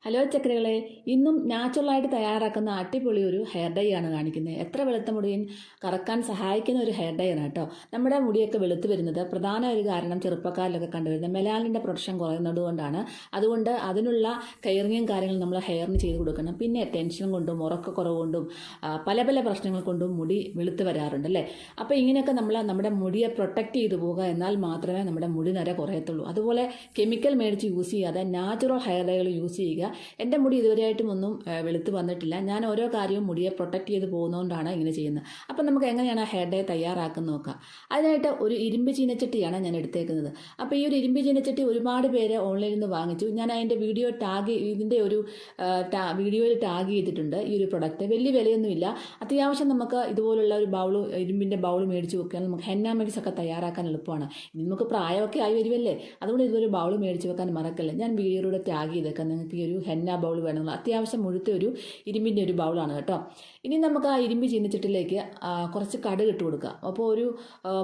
Hello ചക്കരകളെ, ഇന്നും നാച്ചുറലായിട്ട് തയ്യാറാക്കുന്ന അടിപൊളി ഒരു ഹെയർ ഡൈ ആണ് കാണിക്കുന്നത്. എത്ര വെളുത്ത മുടിയും കറക്കാൻ സഹായിക്കുന്ന ഒരു ഹെയർ ഡൈ ആണ് കേട്ടോ. നമ്മുടെ മുടിയൊക്കെ വെളുത്ത് വരുന്നത് പ്രധാന ഒരു കാരണം ചെറുപ്പക്കാരിലൊക്കെ കണ്ടുവരുന്നത് മെലാനിൻ്റെ പ്രൊഡക്ഷൻ കുറയുന്നത് കൊണ്ടാണ്. അതുകൊണ്ട് അതിനുള്ള കെയറിങ്ങും കാര്യങ്ങളും നമ്മൾ ഹെയറിന് ചെയ്ത് കൊടുക്കണം. പിന്നെ ടെൻഷൻ കൊണ്ടും ഉറക്കക്കുറവ് കൊണ്ടും പല പല പ്രശ്നങ്ങൾ കൊണ്ടും മുടി വെളുത്ത് വരാറുണ്ട് അല്ലേ. അപ്പോൾ ഇങ്ങനെയൊക്കെ നമ്മൾ നമ്മുടെ മുടിയെ പ്രൊട്ടക്റ്റ് ചെയ്തു പോകുക, എന്നാൽ മാത്രമേ നമ്മുടെ മുടി നിര കുറയത്തുള്ളൂ. അതുപോലെ കെമിക്കൽ മേടിച്ച് യൂസ് ചെയ്യാതെ നാച്ചുറൽ ഹെയർ ഡൈകൾ യൂസ് ചെയ്യുക. എൻ്റെ മുടി ഇതുവരെയായിട്ടും ഒന്നും വെളുത്ത് വന്നിട്ടില്ല. ഞാൻ ഓരോ കാര്യവും മുടിയെ പ്രൊട്ടക്റ്റ് ചെയ്ത് പോകുന്നതുകൊണ്ടാണ് ഇങ്ങനെ ചെയ്യുന്നത്. അപ്പം നമുക്ക് എങ്ങനെയാണ് ഹെയർ ഡൈ തയ്യാറാക്കുന്നത് നോക്കാം. അതിനായിട്ട് ഒരു ഇരുമ്പ് ചീനച്ചട്ടിയാണ് ഞാൻ എടുത്തേക്കുന്നത്. അപ്പോൾ ഈ ഒരു ഇരുമ്പ് ചീനച്ചട്ടി ഒരുപാട് പേര് ഓൺലൈനിൽ നിന്ന് വാങ്ങിച്ചു. ഞാൻ അതിൻ്റെ ഇതിൻ്റെ ഒരു വീഡിയോയിൽ ടാഗ് ചെയ്തിട്ടുണ്ട്. ഈ ഒരു പ്രൊഡക്റ്റ് വലിയ വിലയൊന്നുമില്ല. അത്യാവശ്യം നമുക്ക് ഇതുപോലുള്ള ഒരു ഇരുമ്പിൻ്റെ ബൗൾ മേടിച്ച് വെക്കാൻ നമുക്ക് ഹെന്ന മിക്സ് ഒക്കെ തയ്യാറാക്കാൻ എളുപ്പമാണ്. ഇനി നമുക്ക് പ്രായമൊക്കെ ആയി വരുമല്ലേ, അതുകൊണ്ട് ഇതുപോലെ ബൗൾ മേടിച്ച് വെക്കാൻ മറക്കല്ലേ. ഞാൻ വീഡിയോയിലൂടെ ടാഗ് ചെയ്തേക്കാം. നിങ്ങൾക്ക് ഈ ഒരു ഹെന്ന ബൗൾ വേണമെന്നുള്ള അത്യാവശ്യം മുഴുത്ത ഒരു ഇരുമ്പിൻ്റെ ഒരു ബൗളാണ് കേട്ടോ. ഇനി നമുക്ക് ആ ഇരുമ്പ് ചീനച്ചട്ടിലേക്ക് കുറച്ച് കടുക് ഇട്ട് കൊടുക്കുക. അപ്പോൾ ഒരു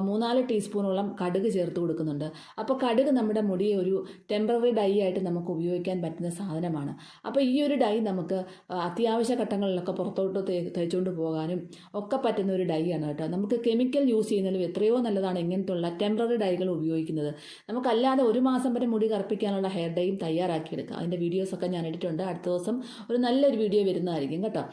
3-4 ടീസ്പൂണോളം കടുക് ചേർത്ത് കൊടുക്കുന്നുണ്ട്. അപ്പോൾ കടുക് നമ്മുടെ മുടിയെ ഒരു ടെമ്പററി ഡൈ ആയിട്ട് നമുക്ക് ഉപയോഗിക്കാൻ പറ്റുന്ന സാധനമാണ്. അപ്പോൾ ഈ ഒരു ഡൈ നമുക്ക് അത്യാവശ്യ ഘട്ടങ്ങളിലൊക്കെ പുറത്തോട്ട് തേച്ചുകൊണ്ട് പോകാനും ഒക്കെ പറ്റുന്ന ഒരു ഡൈ ആണ് കേട്ടോ. നമുക്ക് കെമിക്കൽ യൂസ് ചെയ്യുന്നതിലും എത്രയോ നല്ലതാണ് ഇങ്ങനത്തുള്ള ടെമ്പററി ഡൈകൾ ഉപയോഗിക്കുന്നത്. നമുക്കല്ലാതെ 1 മാസം വരെ മുടി കറുപ്പിക്കാനുള്ള ഹെയർ ഡൈയും തയ്യാറാക്കിയെടുക്കാം. അതിൻ്റെ വീഡിയോസൊക്കെ ഞാൻ ഇട്ടിട്ടുണ്ട്. അടുത്ത ദിവസം ഒരു നല്ലൊരു വീഡിയോ വരുന്നതായിരിക്കും കേട്ടോ.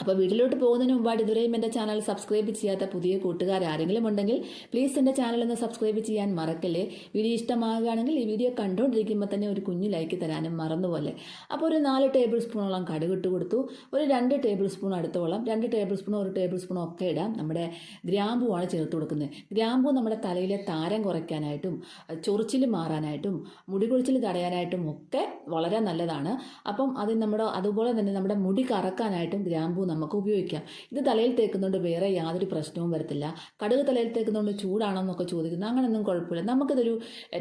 അപ്പോൾ വീട്ടിലോട്ട് പോകുന്നതിന് മുമ്പായിട്ട് ഇതുവരെയും എൻ്റെ ചാനൽ സബ്സ്ക്രൈബ് ചെയ്യാത്ത പുതിയ കൂട്ടുകാർ ആരെങ്കിലും ഉണ്ടെങ്കിൽ പ്ലീസ് എൻ്റെ ചാനൽ ഒന്ന് സബ്സ്ക്രൈബ് ചെയ്യാൻ മറക്കല്ലേ. വീഡിയോ ഇഷ്ടമാകുകയാണെങ്കിൽ ഈ വീഡിയോ കണ്ടുകൊണ്ടിരിക്കുമ്പോൾ തന്നെ ഒരു കുഞ്ഞു ലൈക്ക് തരാനും മറന്നുപോലെ. അപ്പോൾ ഒരു 4 ടേബിൾ സ്പൂണോളം കടുക് ഇട്ട് കൊടുത്തു. ഒരു 2 ടേബിൾ സ്പൂൺ അടുത്തോളം 2 ടേബിൾ സ്പൂണോ 1 ടേബിൾ സ്പൂണോ ഒക്കെ ഇടാം. നമ്മുടെ ഗ്രാമ്പൂവാണ് ചേർത്ത് കൊടുക്കുന്നത്. ഗ്രാമ്പൂ നമ്മുടെ തലയിലെ താരം കുറയ്ക്കാനായിട്ടും ചൊറിച്ചിൽ മാറാനായിട്ടും മുടി കൊഴിച്ചിൽ തടയാനായിട്ടും ഒക്കെ വളരെ നല്ലതാണ്. അപ്പം അതുപോലെ തന്നെ നമ്മുടെ മുടി കറക്കാനായിട്ടും ഗ്രാമ്പൂ നമുക്ക് ഉപയോഗിക്കാം. ഇത് തലയിൽ തേക്കുന്നതുകൊണ്ട് വേറെ യാതൊരു പ്രശ്നവും വരത്തില്ല. കടുക് തലയിൽ തേക്കുന്നതുകൊണ്ട് ചൂടാണോ എന്നൊക്കെ ചോദിക്കുന്നത്, അങ്ങനെയൊന്നും കുഴപ്പമില്ല. നമുക്കിതൊരു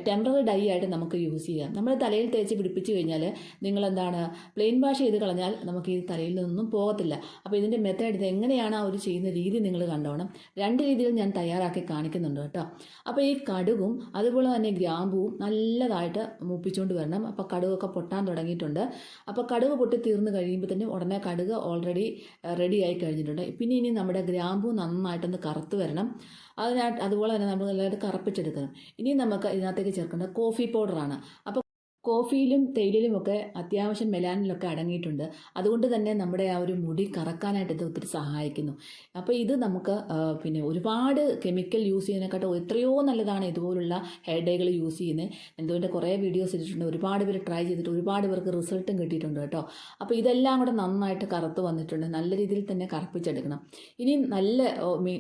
ടെമ്പററി ഡൈ ആയിട്ട് നമുക്ക് യൂസ് ചെയ്യാം. നമ്മൾ തലയിൽ തേച്ച് പിടിപ്പിച്ച് കഴിഞ്ഞാൽ നിങ്ങളെന്താണ് പ്ലെയിൻ വാഷ് ചെയ്ത് കളഞ്ഞാൽ നമുക്ക് ഈ തലയിൽ നിന്നൊന്നും പോകത്തില്ല. അപ്പോൾ ഇതിൻ്റെ മെത്തേഡ് ഇത് എങ്ങനെയാണ് അവർ ചെയ്യുന്ന രീതി നിങ്ങൾ കണ്ടോണം. 2 രീതിയിൽ ഞാൻ തയ്യാറാക്കി കാണിക്കുന്നുണ്ട് കേട്ടോ. അപ്പോൾ ഈ കടുകും അതുപോലെ തന്നെ ഗ്രാമ്പൂവും നല്ലതായിട്ട് മൂപ്പിച്ചുകൊണ്ട് വരണം. അപ്പോൾ കടുകൊക്കെ പൊട്ടാൻ തുടങ്ങിയിട്ടുണ്ട്. അപ്പോൾ കടുക് പൊട്ടി തീർന്ന് കഴിയുമ്പോൾ തന്നെ ഉടനെ കടുക് ഓൾറെഡി റെഡി ആയി കഴിഞ്ഞിട്ടുണ്ട്. പിന്നെ ഇനി നമ്മുടെ ഗ്രാമ്പൂ നന്നായിട്ടൊന്ന് കറുത്ത് വരണം. അതുപോലെ തന്നെ നമ്മൾ നല്ലതായിട്ട് കറുപ്പിച്ചെടുക്കണം. ഇനി നമുക്ക് ഇതിനകത്തേക്ക് ചേർക്കേണ്ടത് കോഫി പൗഡറാണ്. അപ്പോൾ കോഫിയിലും തേയിലയിലുമൊക്കെ അത്യാവശ്യം മെലാനിലൊക്കെ അടങ്ങിയിട്ടുണ്ട്. അതുകൊണ്ട് തന്നെ നമ്മുടെ ആ ഒരു മുടി കറക്കാനായിട്ട് ഇത് ഒത്തിരി സഹായിക്കുന്നു. അപ്പോൾ ഇത് നമുക്ക് പിന്നെ ഒരുപാട് കെമിക്കൽ യൂസ് ചെയ്യുന്നതിനെക്കാട്ടും എത്രയോ നല്ലതാണ് ഇതുപോലുള്ള ഹെയർ ഡൈകൾ യൂസ് ചെയ്യുന്നത്. എന്തുകൊണ്ട് കുറേ വീഡിയോസ് ഇട്ടിട്ടുണ്ട്. ഒരുപാട് പേര് ട്രൈ ചെയ്തിട്ട് ഒരുപാട് പേർക്ക് റിസൾട്ടും കിട്ടിയിട്ടുണ്ട് കേട്ടോ. അപ്പോൾ ഇതെല്ലാം കൂടെ നന്നായിട്ട് കറുത്ത് വന്നിട്ടുണ്ട്. നല്ല രീതിയിൽ തന്നെ കറുപ്പിച്ചെടുക്കണം. ഇനി നല്ല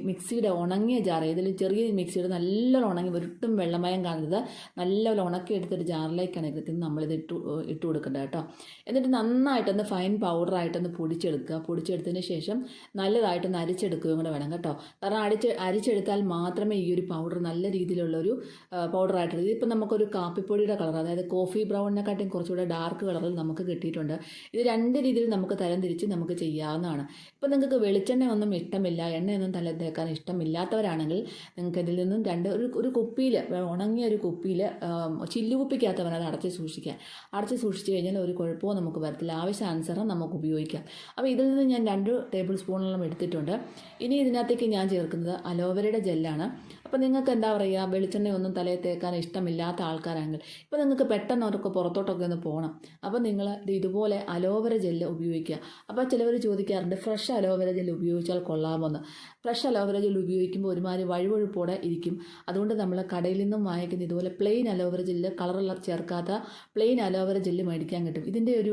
മിക്സിയുടെ ഉണങ്ങിയ ജാർ, ഏതെങ്കിലും ചെറിയ മിക്സിയുടെ നല്ലോണം ഉണങ്ങി ഒരിട്ടും വെള്ളമയം കാണരുത്, നല്ലപോലെ ഉണക്കി എടുത്തൊരു ജാറിലേക്കാണ് നമ്മളിത് ഇട്ട് കൊടുക്കേണ്ടത് കേട്ടോ. എന്നിട്ട് നന്നായിട്ടൊന്ന് ഫൈൻ പൗഡറായിട്ടൊന്ന് പൊടിച്ചെടുത്തതിന് ശേഷം നല്ലതായിട്ടൊന്ന് അരിച്ചെടുക്കുകയും കൂടെ വേണം കേട്ടോ. കാരണം അരിച്ചെടുത്താൽ മാത്രമേ ഈ ഒരു പൗഡർ നല്ല രീതിയിലുള്ളൊരു പൗഡറായിട്ടുള്ളത്. ഇതിപ്പോൾ നമുക്കൊരു കാപ്പിപ്പൊടിയുടെ കളർ, അതായത് കോഫി ബ്രൗണിനെക്കാട്ടിയും കുറച്ചുകൂടെ ഡാർക്ക് കളറിൽ നമുക്ക് കിട്ടിയിട്ടുണ്ട്. ഇത് 2 രീതിയിൽ നമുക്ക് തരംതിരിച്ച് നമുക്ക് ചെയ്യാവുന്നതാണ്. ഇപ്പോൾ നിങ്ങൾക്ക് വെളിച്ചെണ്ണ ഒന്നും ഇഷ്ടമില്ല, എണ്ണയൊന്നും തല തേക്കാൻ ഇഷ്ടമില്ലാത്തവരാണെങ്കിൽ നിങ്ങൾക്ക് ഇതിൽ നിന്നും ഒരു കുപ്പിയിൽ, ഉണങ്ങിയ ഒരു കുപ്പിയിൽ, ചില്ലുകുപ്പിക്കകത്ത് അത് അടച്ച് സൂക്ഷിച്ച് കഴിഞ്ഞാൽ ഒരു കുഴപ്പവും നമുക്ക് വരത്തില്ല. ആവശ്യാനുസരണം നമുക്ക് ഉപയോഗിക്കാം. അപ്പോൾ ഇതിൽ നിന്ന് ഞാൻ 2 ടേബിൾ സ്പൂണോളം എടുത്തിട്ടുണ്ട്. ഇനി ഇതിനകത്തേക്ക് ഞാൻ ചേർക്കുന്നത് അലോവേരയുടെ ജെല്ലാണ്. അപ്പോൾ നിങ്ങൾക്ക് എന്താ പറയുക, വെളിച്ചെണ്ണയൊന്നും തലയിൽ തേക്കാൻ ഇഷ്ടമില്ലാത്ത ആൾക്കാരാണെങ്കിൽ ഇപ്പോൾ നിങ്ങൾക്ക് പെട്ടെന്ന് അവർക്ക് പുറത്തോട്ടൊക്കെ ഒന്ന് പോകണം. അപ്പോൾ നിങ്ങൾ ഇതുപോലെ അലോവേര ജെല്ല് ഉപയോഗിക്കുക. അപ്പോൾ ചിലവർ ചോദിക്കാറുണ്ട് ഫ്രഷ് അലോവേര ജെല്ല് ഉപയോഗിച്ചാൽ കൊള്ളാമെന്ന്. ഫ്രഷ് അലോവേര ജെല്ല് ഉപയോഗിക്കുമ്പോൾ ഒരുമാതിരി വഴുവഴുപ്പോടെ ഇരിക്കും. അതുകൊണ്ട് നമ്മൾ കടയിൽ നിന്നും വാങ്ങിക്കുന്ന ഇതുപോലെ പ്ലെയിൻ അലോവേര ജെല്ല്, കളറുള്ള ചേർക്കാത്ത പ്ലെയിൻ അലോവേര ജെല്ല് മേടിക്കാൻ കിട്ടും. ഇതിൻ്റെ ഒരു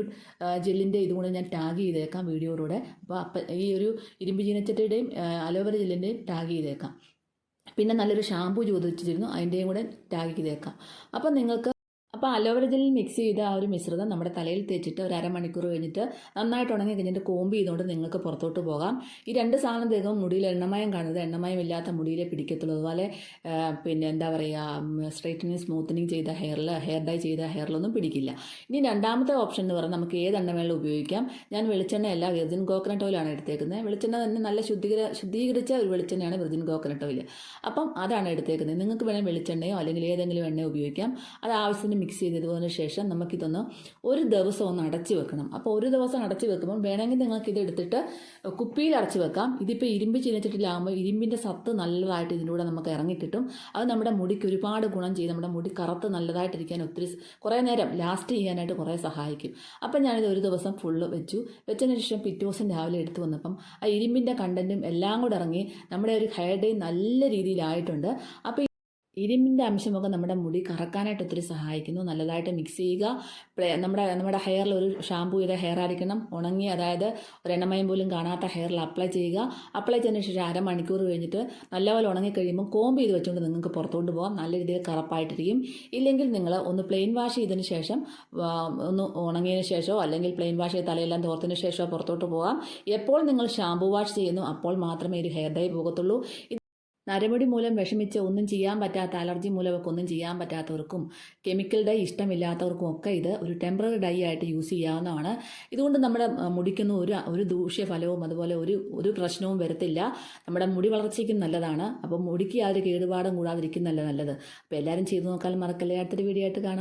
ജെല്ലിൻ്റെ ഇതുകൊണ്ട് ഞാൻ ടാഗ് ചെയ്തേക്കാം വീഡിയോയിലൂടെ. അപ്പോൾ ഈ ഒരു ഇരുമ്പ് ചീനച്ചട്ടിയുടെയും അലോവേര ജെല്ലിൻ്റെയും ടാഗ് ചെയ്തേക്കാം. പിന്നെ നല്ലൊരു ഷാമ്പൂ ചോദിച്ചിരുന്നു, അതിൻ്റെയും കൂടെ ടാഗ് ചെയ്തേക്കാം. അപ്പോൾ നിങ്ങൾക്ക് അലോവേര ജെല്ലിൽ മിക്സ് ചെയ്ത ആ ഒരു മിശ്രിതം നമ്മുടെ തലയിൽ തേച്ചിട്ട് ഒരു അരമണിക്കൂർ കഴിഞ്ഞിട്ട് നന്നായിട്ട് ഉണങ്ങി കഴിഞ്ഞിട്ട് കോമ്പ് ചെയ്തുകൊണ്ട് നിങ്ങൾക്ക് പുറത്തോട്ട് പോകാം. ഈ 2 സാധനം തേക്കും മുടിയിൽ എണ്ണമയം കാണുന്നത്, എണ്ണമയം ഇല്ലാത്ത മുടിയിലെ പിടിക്കത്തുള്ളൂ. അതുപോലെ പിന്നെ എന്താ പറയുക, സ്ട്രൈറ്റനിങ് സ്മൂത്തനിങ് ചെയ്ത ഹെയർ ഡൈ ചെയ്ത ഹെയറിലൊന്നും പിടിക്കില്ല. ഇനി രണ്ടാമത്തെ ഓപ്ഷൻ എന്ന് പറഞ്ഞാൽ നമുക്ക് ഏത് എണ്ണ വേണമെങ്കിലും ഉപയോഗിക്കാം. ഞാൻ വെളിച്ചെണ്ണയല്ല, വെർജിൻ കോക്കനട്ട് ഓയിലാണ് എടുത്തേക്കുന്നത്. വെളിച്ചെണ്ണ തന്നെ നല്ല ശുദ്ധീകരിച്ച ഒരു വെളിച്ചെണ്ണയാണ് വെർജിൻ കോക്കനട്ട് ഓയിൽ. അപ്പം അതാണ് എടുത്തേക്കുന്നത്. നിങ്ങൾക്ക് വേണമെങ്കിൽ വെളിച്ചെണ്ണയോ അല്ലെങ്കിൽ ഏതെങ്കിലും എണ്ണയോ ഉപയോഗിക്കാം. അത് ആവശ്യത്തിന് മിക്സ് ചെയ്തതിന് ശേഷം നമുക്കിതൊന്ന് ഒരു ദിവസം ഒന്ന് അടച്ചു വെക്കണം. അപ്പോൾ ഒരു ദിവസം അടച്ചു വെക്കുമ്പോൾ വേണമെങ്കിൽ നിങ്ങൾക്ക് ഇത് എടുത്തിട്ട് കുപ്പിയിൽ അടച്ചു വെക്കാം. ഇതിപ്പോൾ ഇരുമ്പ് ചീനച്ചട്ടിലാകുമ്പോൾ ഇരുമ്പിൻ്റെ സത്ത് നല്ലതായിട്ട് ഇതിലൂടെ നമുക്ക് ഇറങ്ങിക്കിട്ടും. അത് നമ്മുടെ മുടിക്ക് ഒരുപാട് ഗുണം ചെയ്യും. നമ്മുടെ മുടി കറുത്ത് നല്ലതായിട്ടിരിക്കാൻ ഒത്തിരി കുറേ നേരം ലാസ്റ്റ് ചെയ്യാനായിട്ട് കുറേ സഹായിക്കും. അപ്പം ഞാനിത് ഒരു ദിവസം ഫുള്ള് വെച്ചതിന് ശേഷം പിറ്റേ ദിവസം രാവിലെ എടുത്തു വന്നപ്പം ആ ഇരുമ്പിൻ്റെ കണ്ടൻറ്റും എല്ലാം കൂടെ ഇറങ്ങി നമ്മുടെ ഒരു ഹെയർ ഡേ നല്ല രീതിയിലായിട്ടുണ്ട്. അപ്പോൾ ഇരുമ്പിൻ്റെ അംശമൊക്കെ നമ്മുടെ മുടി കറക്കാനായിട്ട് ഒത്തിരി സഹായിക്കുന്നു. നല്ലതായിട്ട് മിക്സ് ചെയ്യുക. നമ്മുടെ ഹെയറിൽ ഒരു ഷാമ്പൂ ചെയ്ത ഹെയർ ആയിരിക്കണം. ഉണങ്ങി, അതായത് ഒരെണ്ണമയം പോലും കാണാത്ത ഹെയറിൽ അപ്ലൈ ചെയ്യുക. അപ്ലൈ ചെയ്തതിന് ശേഷം അരമണിക്കൂർ കഴിഞ്ഞിട്ട് നല്ലപോലെ ഉണങ്ങി കഴിയുമ്പോൾ കോമ്പ് ചെയ്ത് വെച്ചുകൊണ്ട് നിങ്ങൾക്ക് പുറത്തോട്ട് പോകാം. നല്ല രീതിയിൽ കറുപ്പായിട്ടിരിക്കും. ഇല്ലെങ്കിൽ നിങ്ങൾ ഒന്ന് പ്ലെയിൻ വാഷ് ചെയ്തതിന് ശേഷം ഒന്ന് ഉണങ്ങിയതിന് ശേഷമോ അല്ലെങ്കിൽ പ്ലെയിൻ വാഷ് ചെയ്ത് തലയെല്ലാം തോർത്തതിന് ശേഷമോ പുറത്തോട്ട് പോകാം. എപ്പോൾ നിങ്ങൾ ഷാമ്പൂ വാഷ് ചെയ്യുന്നു അപ്പോൾ മാത്രമേ ഒരു ഹെയർ ഡൈ പോകത്തുള്ളൂ. നരമുടി മൂലം വിഷമിച്ച് ഒന്നും ചെയ്യാൻ പറ്റാത്ത, അലർജി മൂലമൊക്കെ ഒന്നും ചെയ്യാൻ പറ്റാത്തവർക്കും കെമിക്കൽ ഡൈ ഇഷ്ടമില്ലാത്തവർക്കും ഒക്കെ ഇത് ഒരു ടെമ്പററി ഡൈ ആയിട്ട് യൂസ് ചെയ്യാവുന്നതാണ്. ഇതുകൊണ്ട് നമ്മുടെ മുടിക്കൊന്നും ഒരു ദൂഷ്യഫലവും അതുപോലെ ഒരു പ്രശ്നവും വരത്തില്ല. നമ്മുടെ മുടി വളർച്ചയ്ക്കും നല്ലതാണ്. അപ്പോൾ മുടിക്ക് യാതൊരു കേടുപാടും കൂടാതിരിക്കുന്നതല്ല നല്ലത്. അപ്പോൾ എല്ലാവരും ചെയ്തു നോക്കാൻ മറക്കല്ലേ. അടുത്തൊരു വീഡിയോ ആയിട്ട് കാണാം.